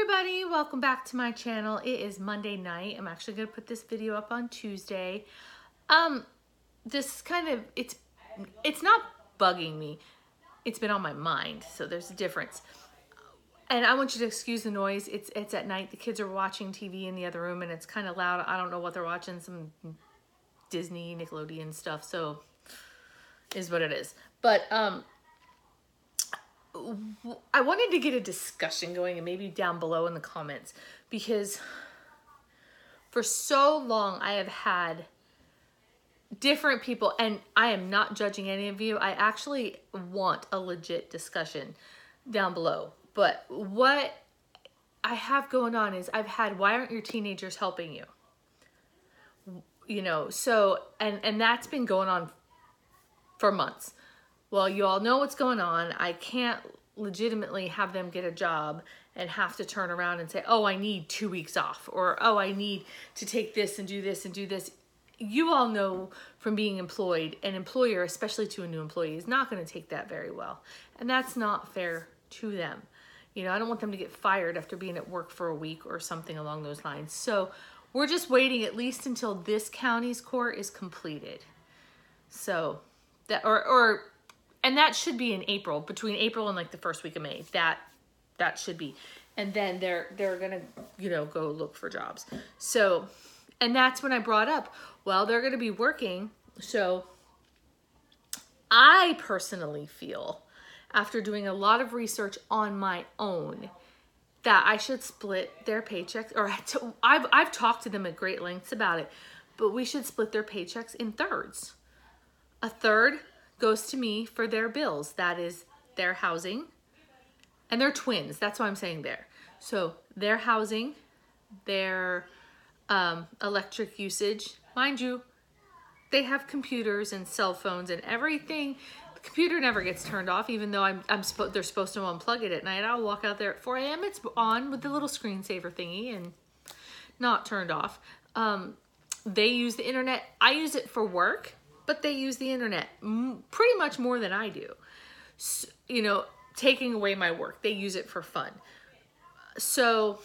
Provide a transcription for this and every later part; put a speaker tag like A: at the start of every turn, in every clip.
A: everybody, welcome back to my channel. It is Monday night. I'm actually going to put this video up on Tuesday. This kind of, it's not bugging me. It's been on my mind, so there's a difference. And I want you to excuse the noise. It's at night. The kids are watching TV in the other room and it's kind of loud. I don't know what they're watching, some Disney, Nickelodeon stuff, so is what it is. But I wanted to get a discussion going, and maybe down below in the comments, because for so long I have had different people, and I am not judging any of you. I actually want a legit discussion down below. But what I have going on is I've had, why aren't your teenagers helping you? You know, so, and that's been going on for months. Well, you all know what's going on. I can't legitimately have them get a job and have to turn around and say, oh, I need 2 weeks off, or, oh, I need to take this and do this and do this. You all know from being employed, an employer, especially to a new employee, is not going to take that very well. And that's not fair to them. You know, I don't want them to get fired after being at work for a week or something along those lines. So we're just waiting at least until this county's court is completed. So that, and that should be in April, between April and like the first week of May. That should be. And then they're gonna, you know, go look for jobs. So, and that's when I brought up, well, they're gonna be working. So I personally feel, after doing a lot of research on my own, that I should split their paychecks, or I've talked to them at great lengths about it, but we should split their paychecks in thirds. A third goes to me for their bills. That is their housing, and they're twins. That's why I'm saying there. So their housing, their electric usage. Mind you, they have computers and cell phones and everything. The computer never gets turned off, even though they're supposed to unplug it at night. I'll walk out there at 4 a.m. It's on with the little screensaver thingy and not turned off. They use the internet. I use it for work, but they use the internet pretty much more than I do. So, you know, taking away my work, they use it for fun. So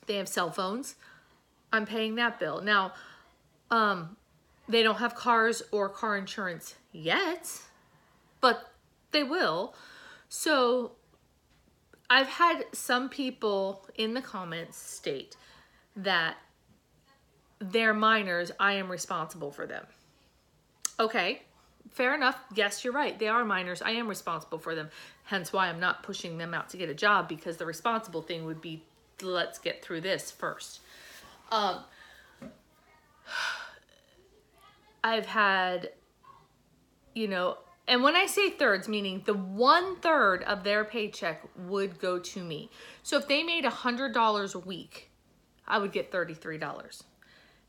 A: they have cell phones. I'm paying that bill. Now, they don't have cars or car insurance yet, but they will. So I've had some people in the comments state that they're minors, I am responsible for them. Okay, fair enough. Yes, you're right. They are minors. I am responsible for them. Hence why I'm not pushing them out to get a job, because the responsible thing would be, let's get through this first. I've had, you know, and when I say thirds, meaning the 1/3 of their paycheck would go to me. So if they made $100 a week, I would get $33.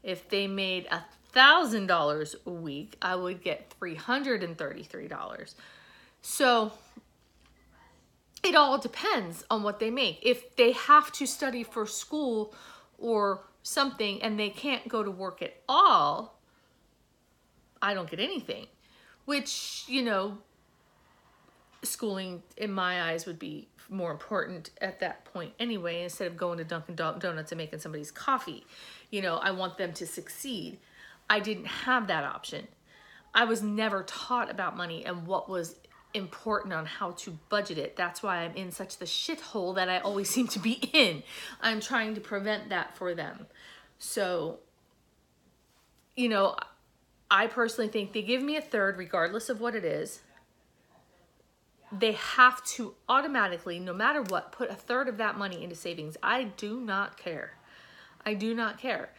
A: If they made $1,000 a week, I would get $333. So it all depends on what they make. If they have to study for school or something and they can't go to work at all, I don't get anything. Which, you know, schooling in my eyes would be more important at that point anyway, instead of going to Dunkin' Donuts and making somebody's coffee. You know, I want them to succeed. I didn't have that option. I was never taught about money and what was important on how to budget it. That's why I'm in such the shithole that I always seem to be in. I'm trying to prevent that for them. So, you know, I personally think they give me a third regardless of what it is. They have to automatically, no matter what, put a third of that money into savings. I do not care. I do not care.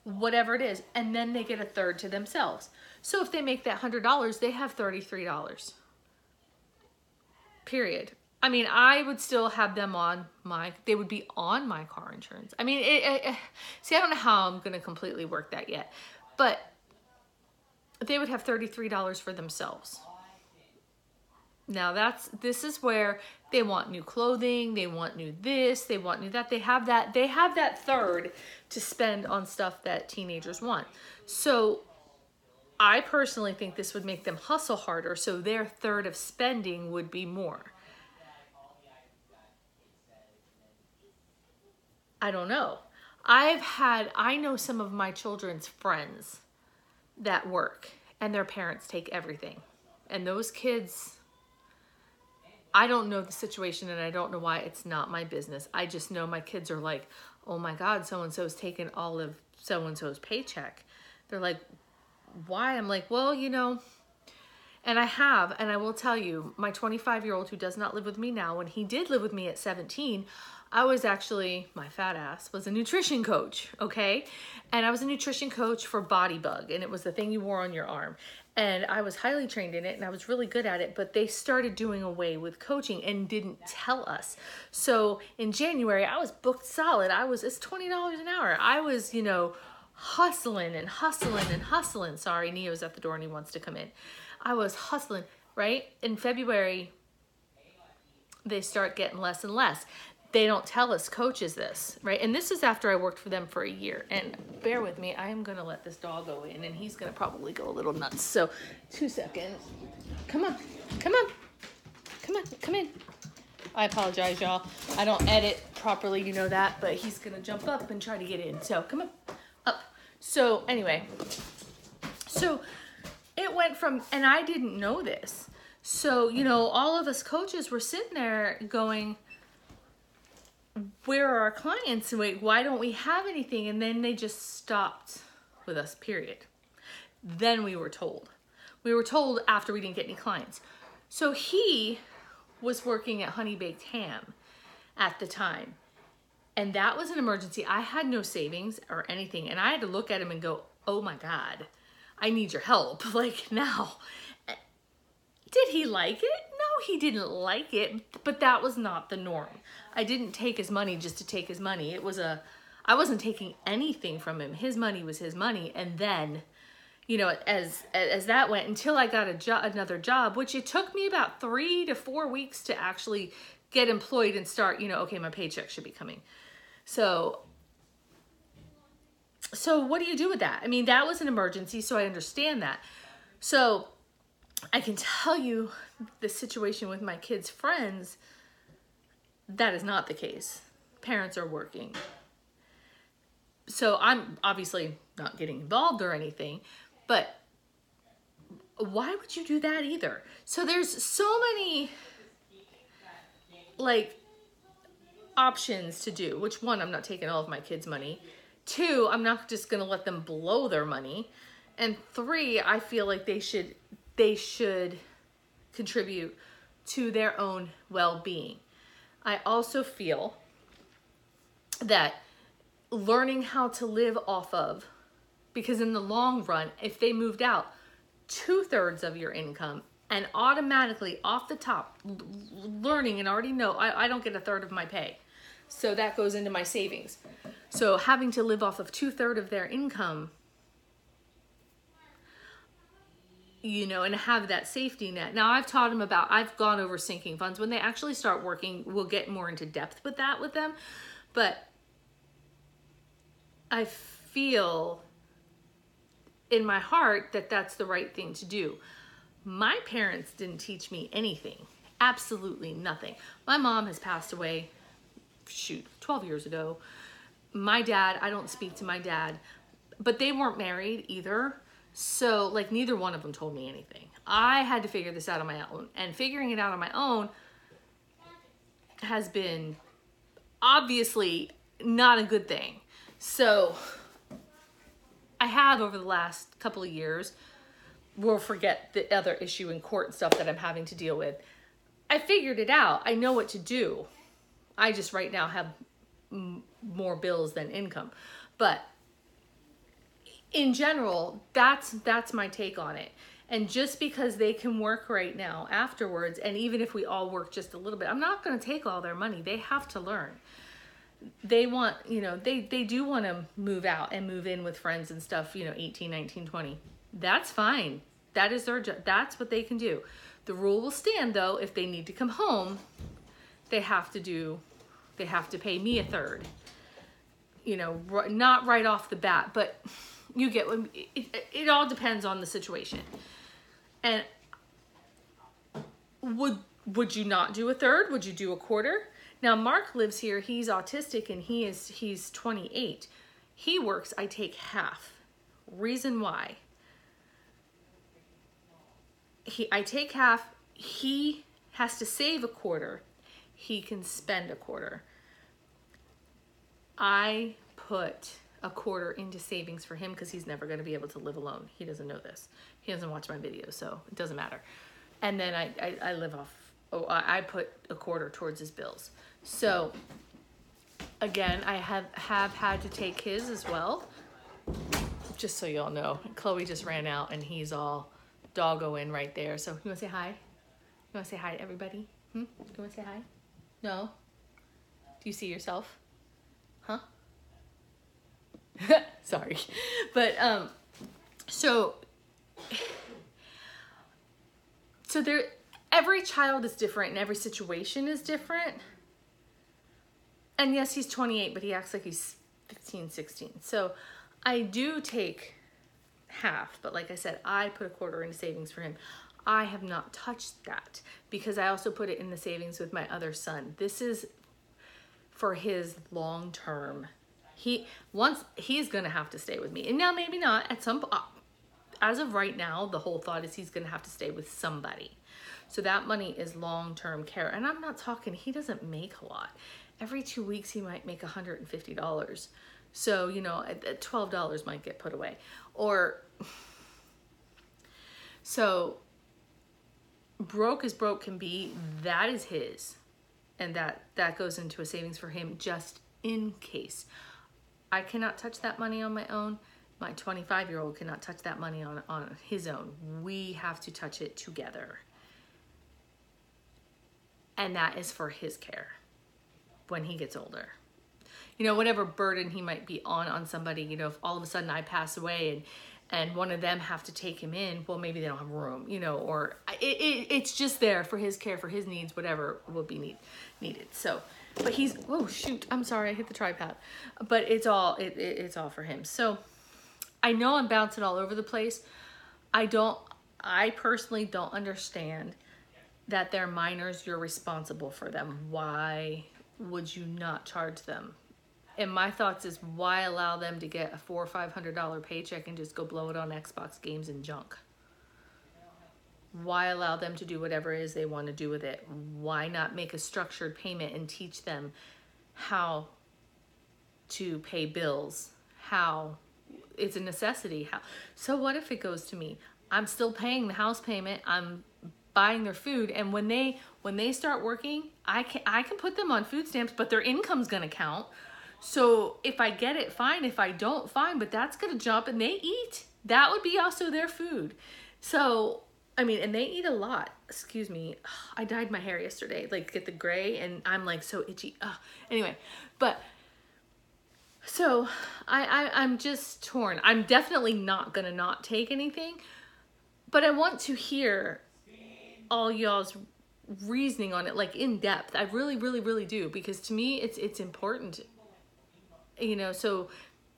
A: Whatever it is. And then they get a third to themselves. So if they make that $100, they have $33. Period. I mean, I would still have them on they would be on my car insurance. I mean, see, I don't know how I'm going to completely work that yet. But they would have $33 for themselves. Now this is where they want new clothing, they want new this, they want new that. They have that third to spend on stuff that teenagers want. So I personally think this would make them hustle harder, so their third of spending would be more. I don't know. I know some of my children's friends that work and their parents take everything. And those kids, I don't know the situation and I don't know why. It's not my business. I just know my kids are like, oh my God, so-and-so's taken all of so-and-so's paycheck. They're like, why? I'm like, well, you know, and I will tell you, my 25-year-old who does not live with me now, when he did live with me at 17, I was actually, my fat ass was a nutrition coach, okay? And I was a nutrition coach for Body Bug, and it was the thing you wore on your arm. And I was highly trained in it, and I was really good at it, but they started doing away with coaching and didn't tell us. So in January, I was booked solid. It's $20 an hour. I was, you know, hustling and hustling and hustling. Sorry, Neo's at the door and he wants to come in. I was hustling, right? In February, they start getting less and less. They don't tell us coaches this, right? And this is after I worked for them for a year. And bear with me, I am gonna let this dog go in and he's gonna probably go a little nuts. So 2 seconds. Come on, come on, come on, come in. I apologize, y'all. I don't edit properly, you know that, but he's gonna jump up and try to get in. So come on, up. So anyway, so it went from, and I didn't know this. So, you know, all of us coaches were sitting there going, where are our clients? Wait, why don't we have anything? And then they just stopped with us, period. Then we were told. We were told after we didn't get any clients. So he was working at Honey Baked Ham at the time. And that was an emergency. I had no savings or anything. And I had to look at him and go, oh my God, I need your help. Like now. Did he like it? No, he didn't like it, but that was not the norm. I didn't take his money just to take his money. I wasn't taking anything from him. His money was his money. And then, you know, as that went, until I got another job, which it took me about 3 to 4 weeks to actually get employed and start, you know, okay, my paycheck should be coming. So what do you do with that? I mean, that was an emergency, so I understand that. So I can tell you the situation with my kids' friends, that is not the case. Parents are working. So I'm obviously not getting involved or anything, but why would you do that either? So there's so many like options to do, which one, I'm not taking all of my kids' money. 2, I'm not just going to let them blow their money. And 3, I feel like they should contribute to their own well-being. I also feel that learning how to live off of, because in the long run, if they moved out 2/3 of your income and automatically off the top, learning and already know, I don't get 1/3 of my pay. So that goes into my savings. So having to live off of 2/3 of their income, you know, and have that safety net. Now I've taught them I've gone over sinking funds. When they actually start working, we'll get more into depth with that with them. But I feel in my heart that that's the right thing to do. My parents didn't teach me anything. Absolutely nothing. My mom has passed away, 12 years ago. My dad, I don't speak to my dad, but they weren't married either. So like neither one of them told me anything. I had to figure this out on my own, and figuring it out on my own has been obviously not a good thing. So I have over the last couple of years, we'll forget the other issue in court and stuff that I'm having to deal with. I figured it out. I know what to do. I just right now have more bills than income. But in general, that's my take on it. And just because they can work right now afterwards, and even if we all work just a little bit, I'm not going to take all their money. They have to learn. They want, you know, they do want to move out and move in with friends and stuff, you know, 18, 19, 20. That's fine. That is their job. That's what they can do. The rule will stand though, if they need to come home, they have to pay me 1/3. You know, not right off the bat, but you get, it all depends on the situation. And would you not do 1/3? Would you do 1/4? Now Mark lives here. He's autistic and he's 28. He works, I take half. Reason why. I take half. He has to save a quarter. He can spend a quarter. I put a quarter into savings for him because he's never going to be able to live alone. He doesn't know this. He doesn't watch my videos, so it doesn't matter. And then I live off, I put a quarter towards his bills. So again, I have had to take his as well. Just so y'all know, Chloe just ran out and he's all doggo-ing right there. So you want to say hi? You want to say hi to everybody? You want to say hi? No? Do you see yourself? Huh? Sorry. But so there, every child is different and every situation is different. And yes, he's 28, but he acts like he's 15, 16. So I do take half, but like I said, I put a quarter into savings for him. I have not touched that because I also put it in the savings with my other son. This is for his long term. He's gonna have to stay with me, and now maybe not at some. As of right now, the whole thought is he's gonna have to stay with somebody. So that money is long term care, and I'm not talking. He doesn't make a lot. Every 2 weeks he might make $150. So $12 might get put away, or so broke as broke can be. That is his, and that goes into a savings for him just in case. I cannot touch that money on my own. My 25-year-old cannot touch that money on his own. We have to touch it together. And that is for his care when he gets older. Whatever burden he might be on somebody, if all of a sudden I pass away and one of them have to take him in, well, maybe they don't have room, or it's just there for his care, for his needs, whatever will be needed. So, but oh shoot, I'm sorry, I hit the tripod. But it's all for him. So I know I'm bouncing all over the place. I personally don't understand that they're minors, you're responsible for them. Why would you not charge them? And my thoughts is, why allow them to get a $400 or $500 paycheck and just go blow it on Xbox games and junk? Why allow them to do whatever it is they want to do with it? Why not make a structured payment and teach them how to pay bills? How it's a necessity. So what if it goes to me? I'm still paying the house payment. I'm buying their food, and when they start working, I can put them on food stamps, but their income's gonna count. So if I get it, fine. If I don't, fine. But that's gonna jump, and they eat. That would be also their food. So and they eat a lot. Excuse me. I dyed my hair yesterday, get the gray, and I'm so itchy. Anyway, but so I'm just torn. I'm definitely not gonna not take anything, but I want to hear all y'all's reasoning on it, in depth. I really, really, really do, because to me, it's important. So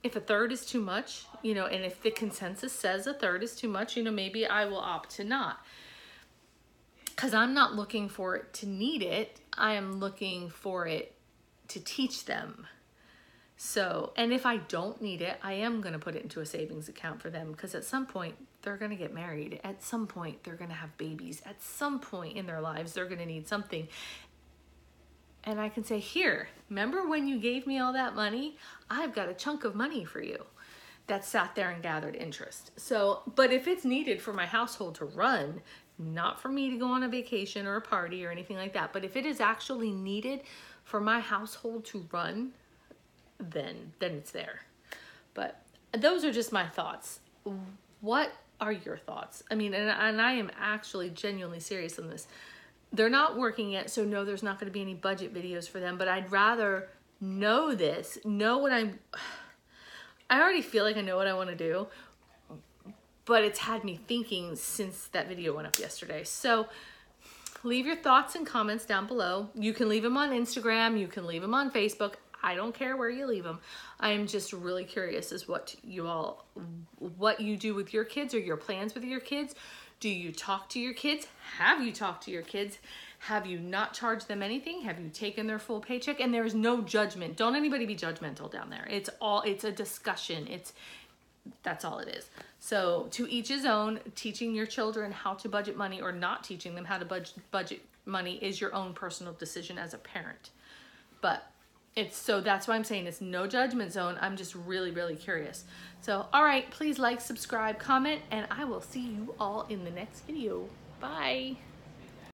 A: if a third is too much, and if the consensus says a third is too much, maybe I will opt to not. Because I'm not looking for it to need it. I am looking for it to teach them. So, and if I don't need it, I am going to put it into a savings account for them, because at some point they're going to get married. At some point they're going to have babies. At some point in their lives, they're going to need something. And I can say, here, remember when you gave me all that money? I've got a chunk of money for you that sat there and gathered interest. So, but if it's needed for my household to run, not for me to go on a vacation or a party or anything like that, but if it is actually needed for my household to run, then it's there. But those are just my thoughts. What are your thoughts? And I am actually genuinely serious on this. They're not working yet, so no, there's not going to be any budget videos for them, but I'd rather know what I already feel like I know what I want to do, but it's had me thinking since that video went up yesterday. So leave your thoughts and comments down below. You can leave them on Instagram, you can leave them on Facebook. I don't care where you leave them. I am just really curious as what you do with your kids, or your plans with your kids. Do you talk to your kids? Have you talked to your kids? Have you not charged them anything? Have you taken their full paycheck? And there is no judgment. Don't anybody be judgmental down there. It's a discussion. That's all it is. So to each his own. Teaching your children how to budget money or not teaching them how to budget money is your own personal decision as a parent. But that's why I'm saying it's no judgment zone. I'm just really, really curious. So, all right, please like, subscribe, comment, and I will see you all in the next video. Bye.